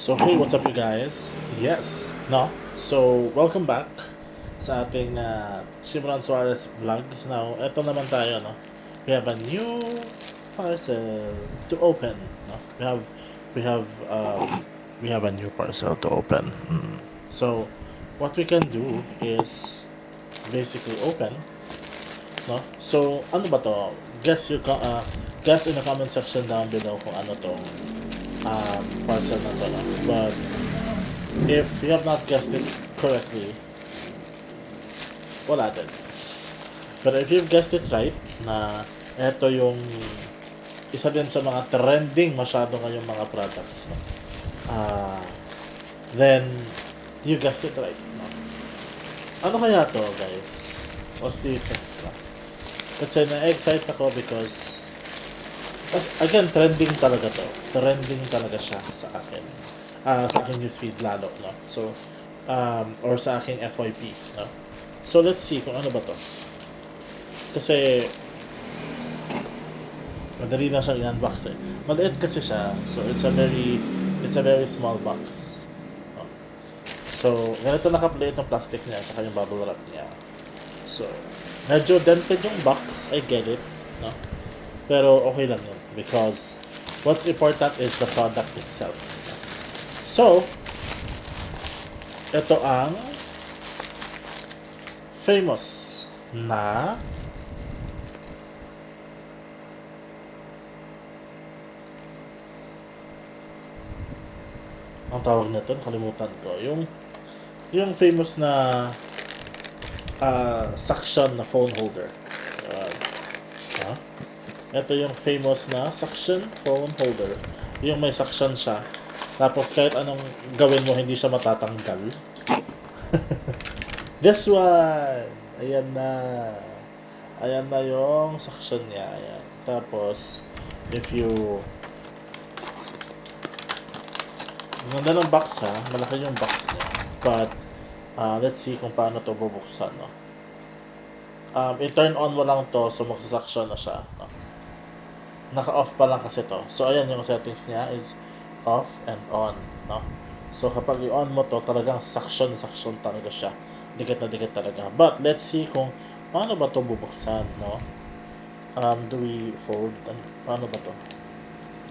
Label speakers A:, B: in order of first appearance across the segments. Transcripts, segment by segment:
A: So hey, what's up you guys? Yes, no? So welcome back sa ating Shimron Suarez Vlogs. Now, eto naman tayo, no? We have a new parcel to open, no? We have we have a new parcel to open. So what we can do is basically open, no? So ano ba to? Guess in the comment section down below kung ano tong parcel na to, no? But if you have not guessed it correctly, wala din. But if you've guessed it right, na eto yung isa din sa mga trending masyado ngayong mga products, no? Then you guessed it right, no? Ano kaya to, guys? What do you think? No? Kasi na-excite ako because again, trending talaga to. Trending talaga siya sa akin. Sa aking newsfeed lalo, no? So, or sa aking FYP, no? So, let's see kung ano ba to. Kasi, madali na siyang i-unbox eh. Maliit kasi siya. So, it's a very small box. No? So, ganito nakaplay itong plastic niya at yung bubble wrap niya. So, medyo dented yung box. I get it, no? Pero okay lang yun because what's important is the product itself. So, ito ang famous na ang tawag nito, nakalimutan ko. Yung famous na suction na phone holder. Ito yung famous na suction phone holder. Yung may suction siya. Tapos kahit anong gawin mo, hindi siya matatanggal. This one! Ayan na. Ayan na yung suction niya. Ayan. Tapos, if you... Ganda ng box ha. Malaki yung box niya. But, let's see kung paano to bubuksan. No? I-turn on mo lang to so magsasuction na siya. No? Naka-off pa lang kasi to. So, ayan yung settings niya is off and on, no? So, kapag i-on mo to, talagang suction talaga siya. Dikit na dikit talaga. But, let's see kung paano ba to bubuksan, no? Do we fold? Paano ba to?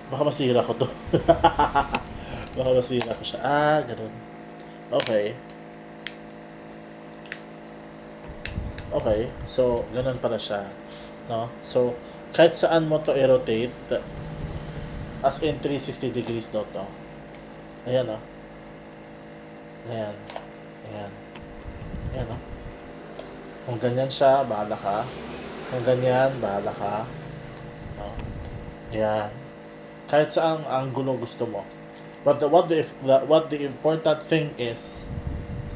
A: Baka masira ko to. Baka masira ko siya. Ganun. Okay. Okay. So, ganun pala siya. No? So, kahit saan mo to i-rotate, as in 360 degrees daw to. Ayan o. Ayan. Ayan. Ayan o. Kung ganyan siya, bahala ka. Kung ganyan, bahala ka. No? Ayan. Kahit saan ang angulo gusto mo. But what the important thing is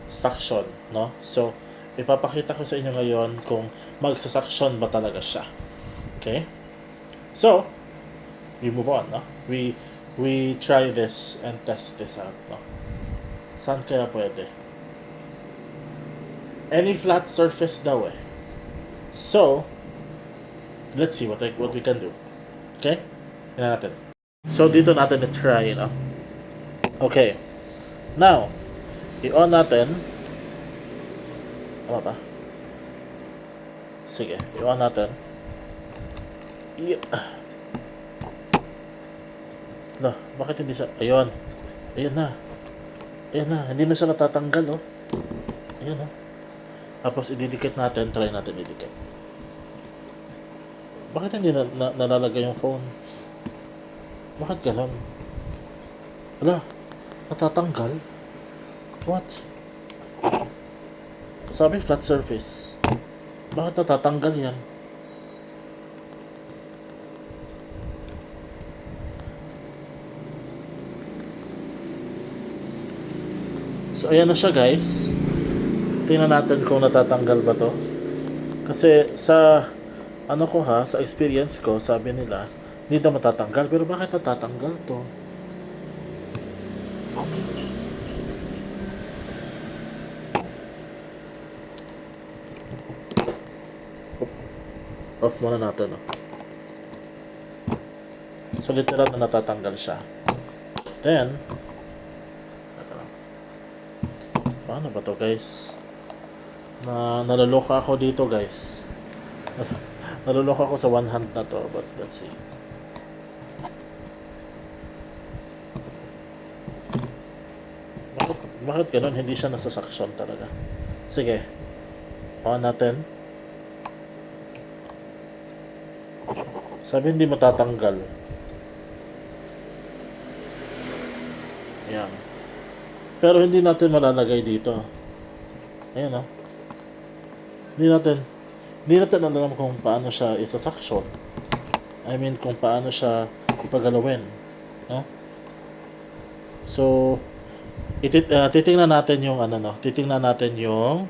A: suction, no? So, ipapakita ko sa inyo ngayon kung magsa-suction ba talaga siya. Okay? So, we move on, no? We try this and test this out, no? Saan kaya pwede? Any flat surface daw eh. So, let's see what we can do. Okay? Tingnan natin. So, dito natin i-try, no? Okay. Now, i-on natin. Ano ba? Sige, i-on natin. No, bakit hindi siya? Ayun. Ayun na. Ayun na. Hindi na siya natatanggal, oh. Ayun, oh. Tapos, ididikit natin. Try natin idikit. Bakit hindi nalalagay yung phone? Bakit ganon? Wala. Natatanggal? What? Sabi, flat surface. Bakit natatanggal yan? So, ayan na siya guys. Tingnan natin kung natatanggal ba to. Kasi sa ano ko ha, sa experience ko, sabi nila, hindi na matatanggal. Pero bakit natatanggal to? Off muna natin. Oh. So, literal na natatanggal siya. Then, Paano ba to guys? Naloloka ako dito guys. Naloloka ako sa one hand na to, but let's see. Bakit ganun? Hindi siya nasa suction talaga. Sige. On natin. Sabi hindi matatanggal. Ayan. Pero hindi natin malalagay dito. Ayan o. Hindi natin alam kung paano siya isa-suction. I mean, kung paano siya ipagalawin. No? So, titingnan natin yung titingnan natin yung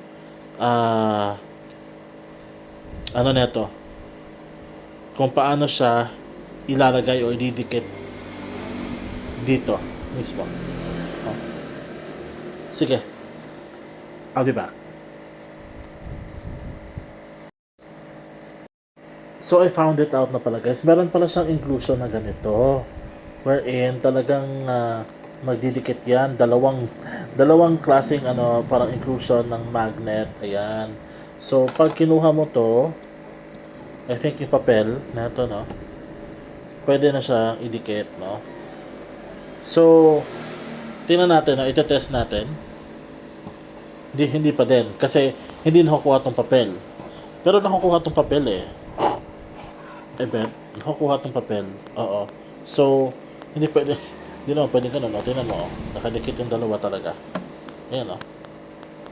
A: neto. Kung paano siya ilalagay o ididikit dito mismo. Oh. Sige. I'll be back. So I found it out na pala guys. Meron pala siyang inclusion na ganito. Wherein talagang magdidikit yan. Dalawang klaseng parang inclusion ng magnet. Ayan. So pag kinuha mo to, I think yung papel na ito, no? Pwede na siya idikit, no? So, tingnan natin, no? Ito-test natin. Hindi pa din. Kasi, hindi nakukuha tong papel. Pero nakukuha tong papel, eh. I bet. Nakukuha tong papel. Oo. So, hindi pwede. Hindi naman pwede ganun, no? Tingnan mo, oh. Nakadikit yung dalawa talaga. Ayan, no?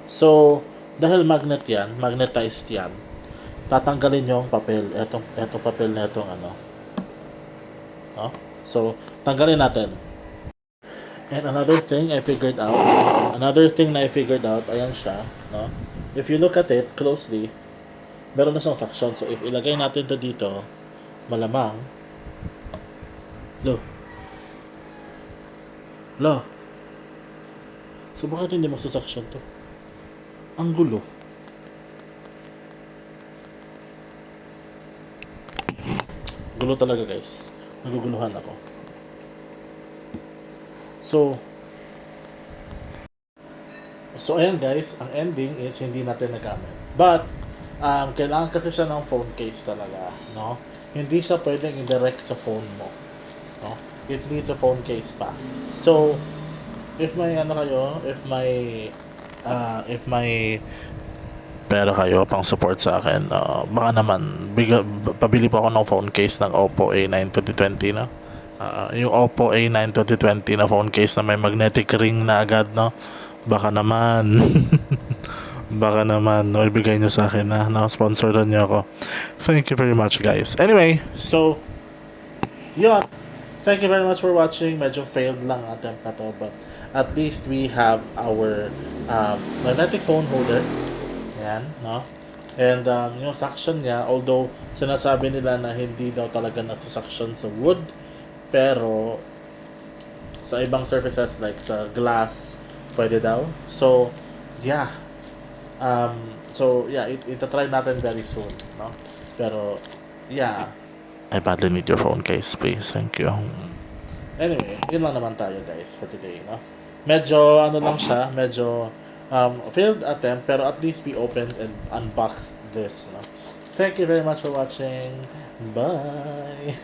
A: So, dahil magnet yan, magnetized yan, tatanggalin yung papel. Etong papel na itong no? So, tanggalin natin. And another thing na I figured out, ayan siya, no? If you look at it closely, meron na siyang suction. So, if ilagay natin to dito, malamang, lo. So, bakit hindi magsusuction to? Ang gulo. Gulo talaga guys. Naguguluhan ako. So ayan guys, ang ending is hindi natin nagamit. But kailangan kasi siya ng phone case talaga, no? Hindi siya pwedeng i-direct sa phone mo, no? It needs a phone case pa. So if may pera kayo pang support sa akin, baka naman pabili pa ako ng phone case ng Oppo A9 2020, no? Yung Oppo A9 2020 na phone case na may magnetic ring na agad, no? Baka naman no, ibigay nyo sa akin na, no? Sponsoran nyo ako. Thank you very much guys. Anyway, so yun, thank you very much for watching. Medyo failed lang attempt na to, but at least we have our magnetic phone holder. Yan, no? And yung suction niya, although sinasabi nila na hindi daw talaga nasa-suction sa wood, pero sa ibang surfaces like sa glass, pwede daw. So, yeah. Ita-try natin very soon, no? Pero, yeah. I badly need your phone case, please. Thank you. Anyway, yun lang naman tayo guys for today, no? Medyo, lang siya, medyo failed attempt, pero at least we opened and unboxed this, no? Thank you very much for watching. Bye!